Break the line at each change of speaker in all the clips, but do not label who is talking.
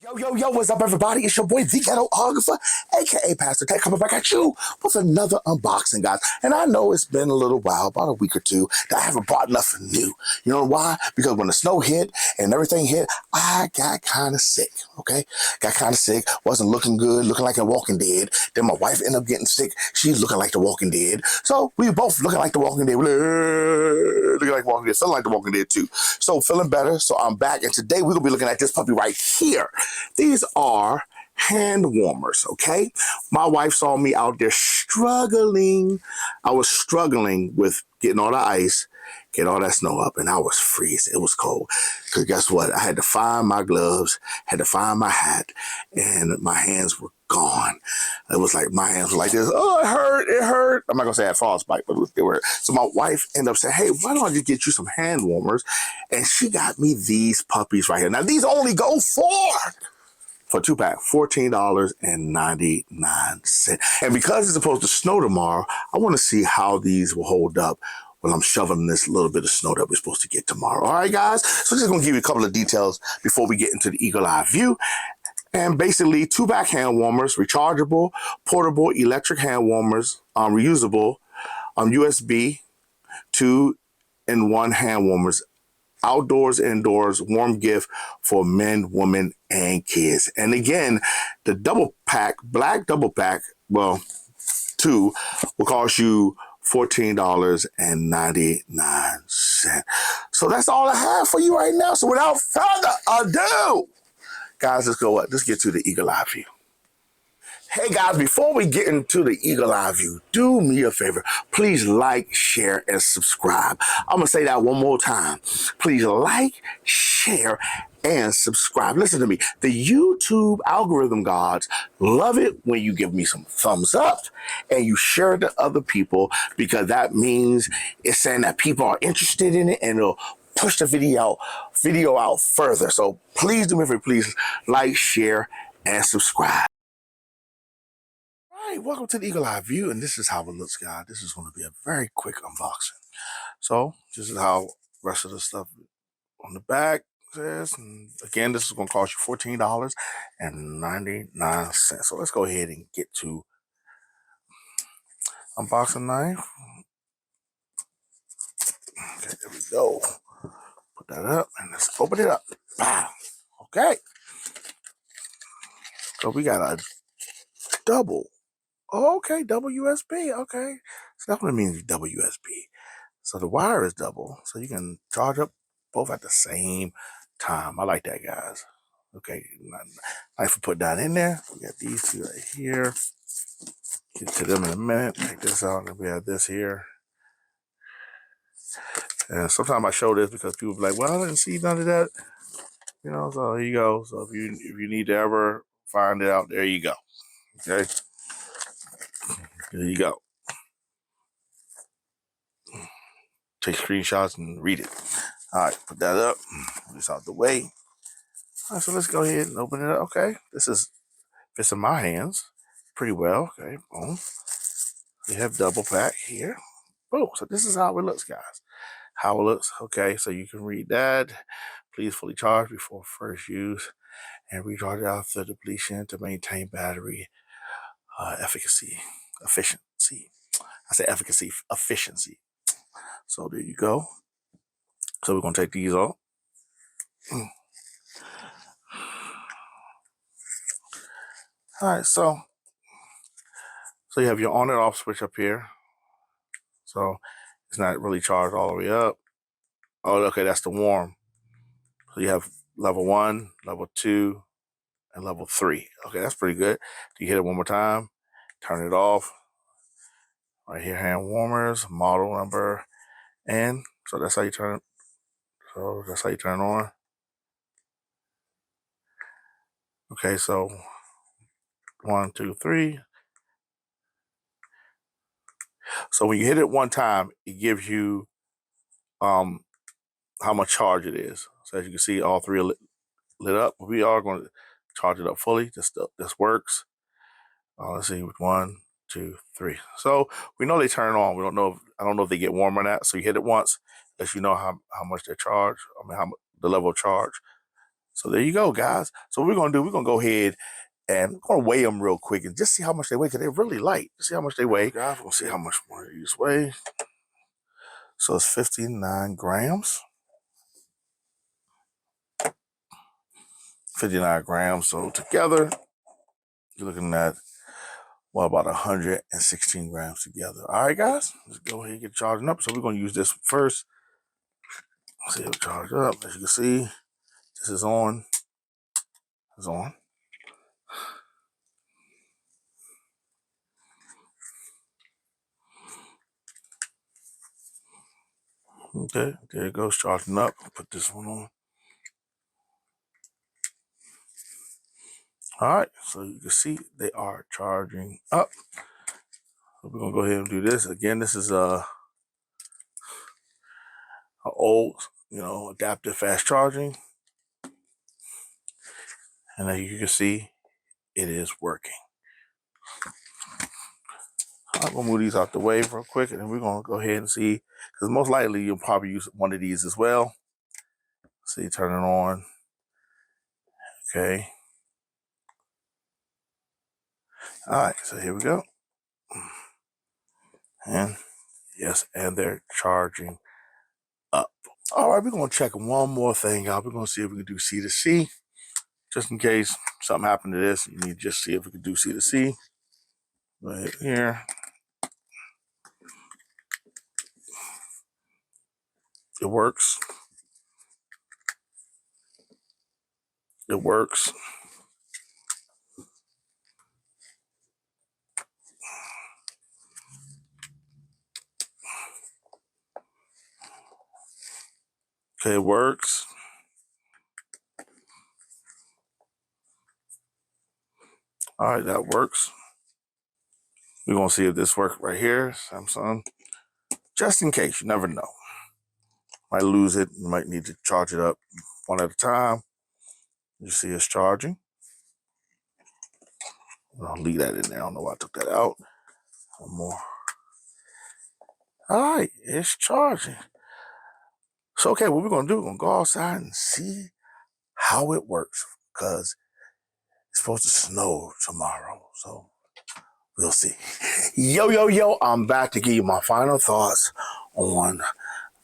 Yo, what's up, everybody? It's your boy, the Ghetographer, aka Pastor Tech, coming back at you with another unboxing, guys. And I know it's been a little while, about a week or two, that I haven't bought nothing new. You know why? Because when the snow hit and everything hit, I got kind of sick, okay? Got kind of sick, wasn't looking good, looking like a Walking Dead. Then my wife ended up getting sick. She's looking like the Walking Dead. So we both looking like the Walking Dead. Looking like Walking Dead, feeling like the Walking Dead too. So feeling better, so I'm back. And today we're going to be looking at this puppy right here. These are hand warmers, okay? My wife saw me out there struggling. I was struggling with getting all the ice, get all that snow up, and I was freezing. It was cold. Because guess what? I had to find my gloves, had to find my hat, and my hands were gone. It was like my hands were like this. Oh, it hurt. I'm not going to say I had frostbite, but they were. So my wife ended up saying, hey, why don't I just get you some hand warmers? And she got me these puppies right here. Now, these only go for 2-pack, $14.99. And because it's supposed to snow tomorrow, I want to see how these will hold up when I'm shoveling this little bit of snow that we're supposed to get tomorrow. All right, guys? So just going to give you a couple of details before we get into the Eagle Eye view. And basically, 2-pack hand warmers, rechargeable, portable, electric hand warmers, reusable, USB, 2-in-1 hand warmers, outdoors, indoors, warm gift for men, women, and kids. And again, the double pack, black double pack, well, 2 will cost you $14.99. So that's all I have for you right now. So without further ado, guys, let's get to the Eagle Eye view. Hey guys, before we get into the Eagle Eye view, do me a favor. Please like, share, and subscribe. I'm going to say that one more time. Please like, share, and subscribe. Listen to me. The YouTube algorithm gods love it when you give me some thumbs up and you share it to other people, because that means it's saying that people are interested in it and it'll push the video out further. So please do me a favor. Please like, share, and subscribe. All right, welcome to the Eagle Eye view, and this is how it looks, guys. This is going to be a very quick unboxing. So this is how the rest of the stuff on the back says. And again, this is going to cost you $14.99. So let's go ahead and get to unboxing knife. Okay, there we go. Put that up and let's open it up. Wow. Okay. So we got a double. Oh, okay, double USB. Okay. So that's what it means, double USB. So the wire is double. So you can charge up both at the same time. I like that, guys. Okay. Nice to put that in there. We got these two right here. Get to them in a minute. Take this out and we have this here. And sometimes I show this because people be like, well, I didn't see none of that. You know, so here you go. So if you need to ever find it out, there you go. Okay. There you go. Take screenshots and read it. All right, put that up. This out the way. All right, so let's go ahead and open it up. Okay, fits in my hands pretty well. Okay, boom. We have double pack here. Boom. So this is how it looks, guys. How it looks. Okay, so you can read that. Please fully charge before first use and recharge after depletion to maintain battery efficiency. I say efficiency. So there you go. So we're gonna take these off. All right, so you have your on and off switch up here. So it's not really charged all the way up. Oh, okay, that's the warm. So you have level 1, level 2, and level 3. Okay, that's pretty good. You hit it one more time, turn it off. Right here, hand warmers, model number, and so that's how you turn it. So that's how you turn it on. Okay, so 1, 2, 3. So when you hit it one time, it gives you how much charge it is. So as you can see, all three are lit up. We are going to charge it up fully. This works. Let's see, 1, 2, 3. So we know they turn on. We don't know. I don't know if they get warm or not. So you hit it once, lets you know how much they charge. I mean, the level of charge. So there you go, guys. So what we're going to do, we're going to go ahead and we're going to weigh them real quick and just see how much they weigh, because they're really light. Just see how much they weigh. Guys, we'll see how much more these weigh. So it's 59 grams. 59 grams. So together, you're looking at, well, about 116 grams together. All right, guys, let's go ahead and get charging up. So we're going to use this first. See it charge up. As you can see, this is on. It's on. Okay, there it goes, charging up. Put this one on. All right, so you can see they are charging up. So we're gonna go ahead and do this again. This is a old, adaptive fast charging, and as you can see, it is working. I'm gonna move these out the way real quick, and then we're gonna go ahead and see, because most likely you'll probably use one of these as well. See, turn it on. Okay. All right, so here we go. And yes, and they're charging up. All right, we're gonna check one more thing out. We're gonna see if we can do C to C, just in case something happened to this. You need to just see if we can do C to C. Right here. It works. It works. Okay, it works. All right, that works. We're gonna see if this works right here, Samsung. Just in case, you never know. Might lose it. You might need to charge it up one at a time. You see it's charging. I'll leave that in there. I don't know why I took that out. One more. All right, it's charging. So, okay, what we're going to do, we're going to go outside and see how it works, because it's supposed to snow tomorrow. So, we'll see. Yo, I'm back to give you my final thoughts on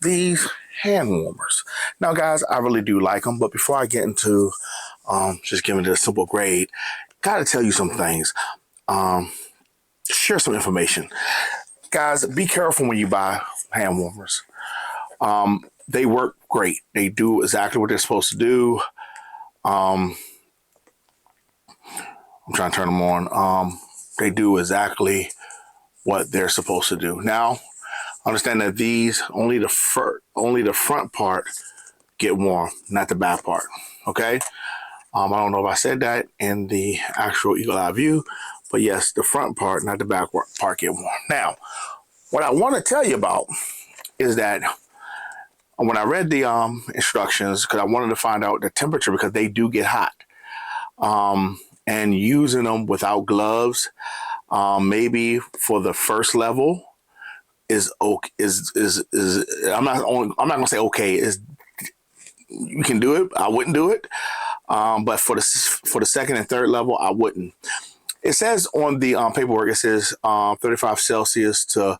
these hand warmers. Now, guys, I really do like them, but before I get into just giving it a simple grade, got to tell you some things. Share some information. Guys, be careful when you buy hand warmers. They work great. They do exactly what they're supposed to do. I'm trying to turn them on. They do exactly what they're supposed to do. Now, understand that these only the front part get warm, not the back part. Okay. I don't know if I said that in the actual Eagle Eye view, but yes, the front part, not the back part, get warm. Now, what I want to tell you about is that when I read the instructions, because I wanted to find out the temperature, because they do get hot, and using them without gloves, maybe for the first level is okay. I'm not gonna say okay. You can do it. I wouldn't do it, but for the second and third level, I wouldn't. It says on the paperwork, it says 35 Celsius to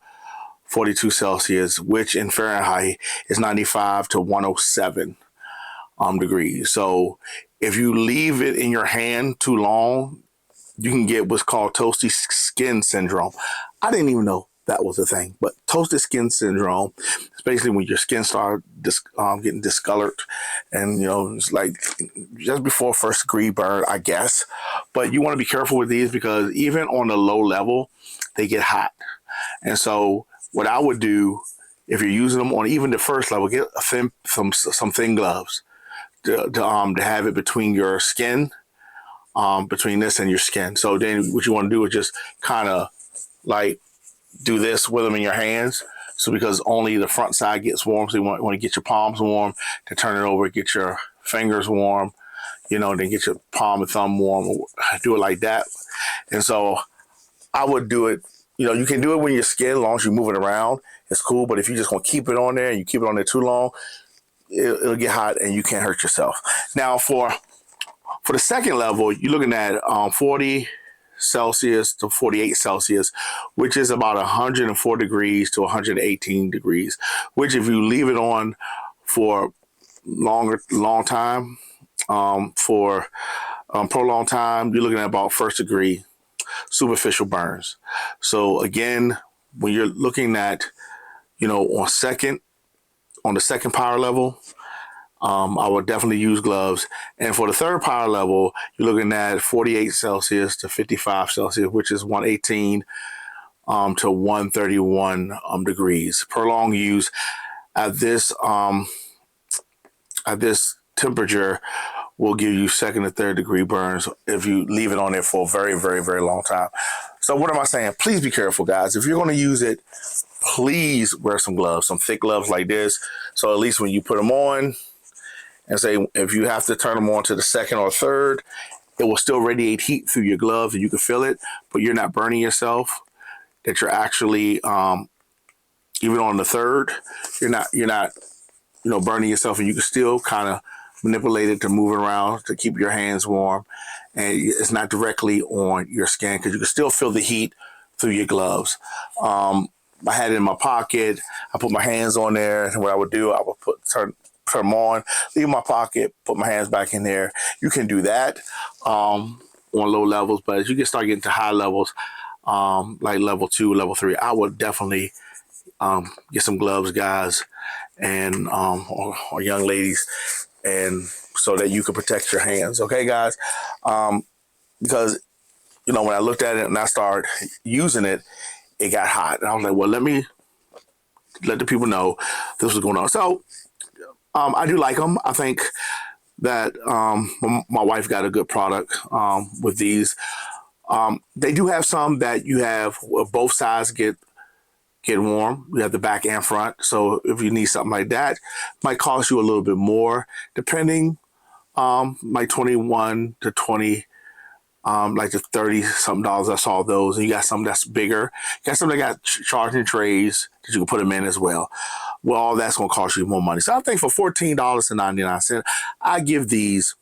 42 Celsius, which in Fahrenheit is 95 to 107 degrees. So if you leave it in your hand too long, you can get what's called toasty skin syndrome. I didn't even know that was a thing, but toasted skin syndrome is basically when your skin starts getting discolored, and it's like just before first degree burn, I guess. But you want to be careful with these, because even on the low level, they get hot. And so what I would do, if you're using them on even the first level, get some thin gloves to have it between your skin, between this and your skin. So then what you want to do is just kind of like do this with them in your hands. So because only the front side gets warm, so you want to get your palms warm, to turn it over, get your fingers warm, then get your palm and thumb warm, do it like that. And so I would do it. You can do it when your skin, as long as you move it around, it's cool. But if you just want to keep it on there and you keep it on there too long, it'll get hot and you can't hurt yourself. Now for the second level, you're looking at 40 Celsius to 48 Celsius, which is about 104 degrees to 118 degrees, which if you leave it on for long time, for prolonged time, you're looking at about first degree superficial burns. So again, when you're looking at, on the second power level, I would definitely use gloves. And for the third power level, you're looking at 48 Celsius to 55 Celsius, which is 118 to 131 degrees. Prolonged use at this temperature will give you second and third degree burns if you leave it on there for a very, very, very long time. So what am I saying? Please be careful, guys. If you're going to use it, please wear some gloves, some thick gloves like this. So at least when you put them on, and say if you have to turn them on to the second or third, it will still radiate heat through your gloves and you can feel it, but you're not burning yourself. That you're actually even on the third, you're not burning yourself, and you can still kind of manipulate it to move it around to keep your hands warm, and it's not directly on your skin because you can still feel the heat through your gloves. I had it in my pocket. I put my hands on there, and what I would do, I would turn them on, leave my pocket, put my hands back in there. You can do that on low levels, but as you start getting to high levels, like level 2, level 3, I would definitely get some gloves, guys, and or young ladies, and so that you can protect your hands. Okay, guys, because when I looked at it and I started using it, it got hot, and I was like, well, let me let the people know this was going on. So I do like them. I think that my wife got a good product with these. They do have some that you have both sides get warm. You have the back and front. So if you need something like that, it might cost you a little bit more, depending, like 21 to 20, like the 30 something dollars. I saw those. And you got some that's bigger. You got some that got charging trays that you can put them in as well. Well, all that's going to cost you more money. So I think for $14.99, I give these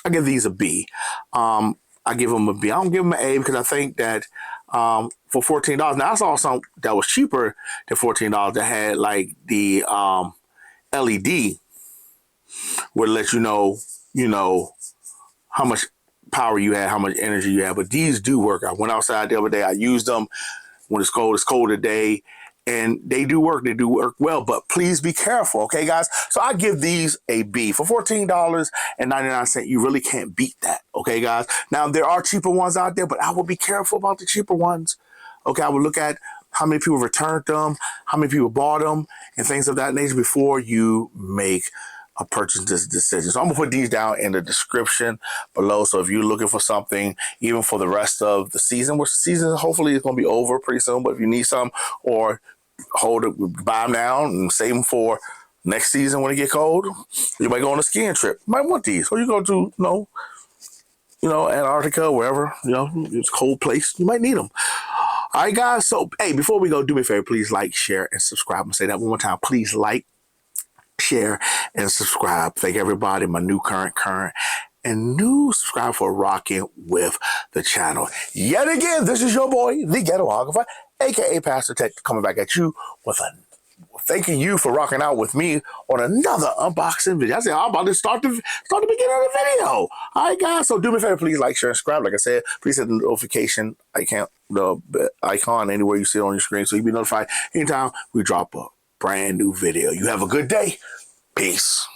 a B. I give them a B. I don't give them an A because I think that for $14, now I saw some that was cheaper than $14 that had like the LED would let you know how much power you had, how much energy you have. But these do work. I went outside the other day. I used them when it's cold. It's cold today. And they do work. They do work well. But please be careful, okay, guys? So I give these a B. For $14.99, you really can't beat that, okay, guys? Now, there are cheaper ones out there, but I will be careful about the cheaper ones. Okay, I will look at how many people returned them, how many people bought them, and things of that nature before you make a purchase decision. So I'm going to put these down in the description below. So if you're looking for something, even for the rest of the season, which the season hopefully is going to be over pretty soon, but if you need some, or buy them now and save them for next season when it get cold, you might go on a skiing trip. You might want these. Or you go to, Antarctica, wherever, it's a cold place. You might need them. All right, guys. So, hey, before we go, do me a favor. Please like, share, and subscribe. I'm going to say that one more time. Please like, share, and subscribe. Thank everybody, my new current, and new subscriber for rocking with the channel. Yet again, this is your boy, the Ghetographer, aka Pastor Tech, coming back at you with thanking you for rocking out with me on another unboxing video. I said I'm about to start the beginning of the video. All right, guys. So do me a favor, please like, share, and subscribe. Like I said, please hit the notification the icon anywhere you see it on your screen, so you'll be notified anytime we drop a brand new video. You have a good day. Peace.